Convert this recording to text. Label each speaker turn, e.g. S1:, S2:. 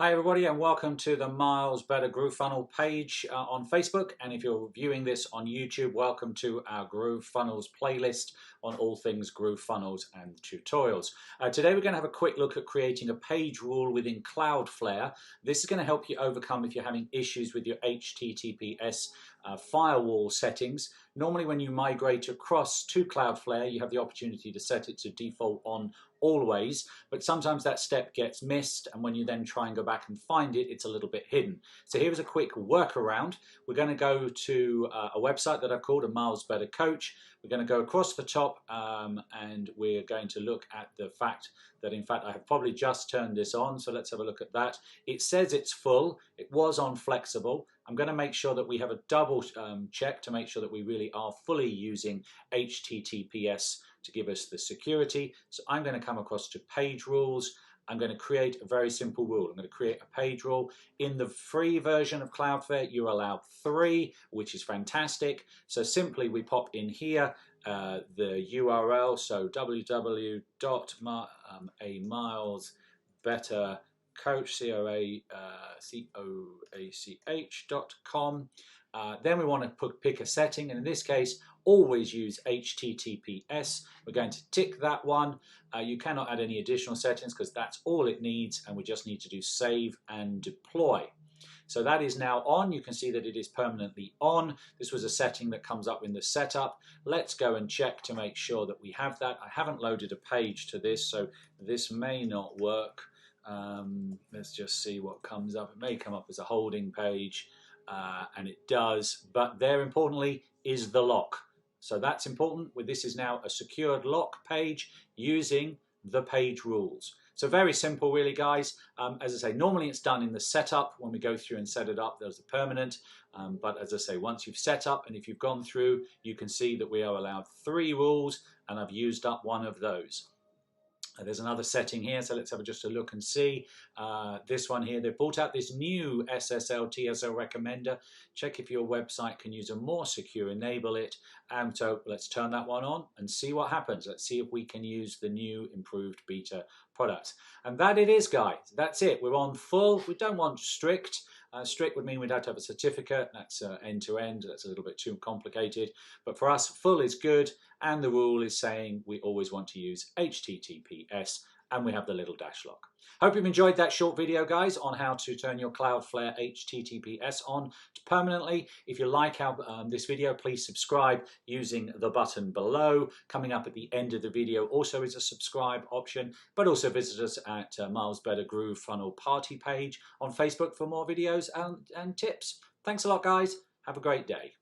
S1: Hi everybody and welcome to the Miles Better Groove Funnel page on Facebook, and if you're viewing this on YouTube, welcome to our Groove Funnels playlist on all things Groove Funnels and tutorials. Today we're going to have a quick look at creating a page rule within Cloudflare. This is going to help you overcome if you're having issues with your HTTPS firewall settings. Normally when you migrate across to Cloudflare, you have the opportunity to set it to default on always, but sometimes that step gets missed, and when you then try and go back and find it, it's a little bit hidden. So here's a quick workaround. We're going to go to a website that I've called a Miles Better Coach. We're going to go across the top and we're going to look at the fact that in fact I have probably just turned this on, so let's have a look at that. It says it's full. It was on flexible. I'm going to make sure that we have a double check to make sure that we really are fully using HTTPS to give us the security. So I'm going to come across to page rules. I'm going to create a very simple rule. I'm going to create a page rule. In the free version of Cloudflare, you're allowed 3, which is fantastic. So simply we pop in here the URL, so www.milesbettercoach.com. Then we want to pick a setting, and in this case, always use HTTPS. We're going to tick that one. You cannot add any additional settings because that's all it needs, and we just need to do save and deploy. So that is now on. You can see that it is permanently on. This was a setting that comes up in the setup. Let's go and check to make sure that we have that. I haven't loaded a page to this, so this may not work. Let's just see what comes up. It may come up as a holding page, and it does, but there importantly is the lock. So that's important. This is now a secured lock page using the page rules. So very simple really, guys. As I say, normally it's done in the setup. When we go through and set it up, there's a permanent. But as I say, once you've set up and if you've gone through, you can see that we are allowed 3 rules, and I've used up one of those. There's another setting here, so let's have just a look and see. This one here, they've brought out this new SSL TSL recommender. Check if your website can use a more secure enable it. And so let's turn that one on and see what happens. Let's see if we can use the new improved beta product. And that it is, guys. That's it. We're on full. We don't want strict. Strict would mean we'd have to have a certificate. That's end-to-end. That's a little bit too complicated. But for us, full is good. And the rule is saying we always want to use HTTPS, and we have the little dash lock. Hope you've enjoyed that short video, guys, on how to turn your Cloudflare HTTPS on permanently. If you like this video, please subscribe using the button below. Coming up at the end of the video also is a subscribe option, but also visit us at Miles Better Groove Funnel Party page on Facebook for more videos and tips. Thanks a lot, guys. Have a great day.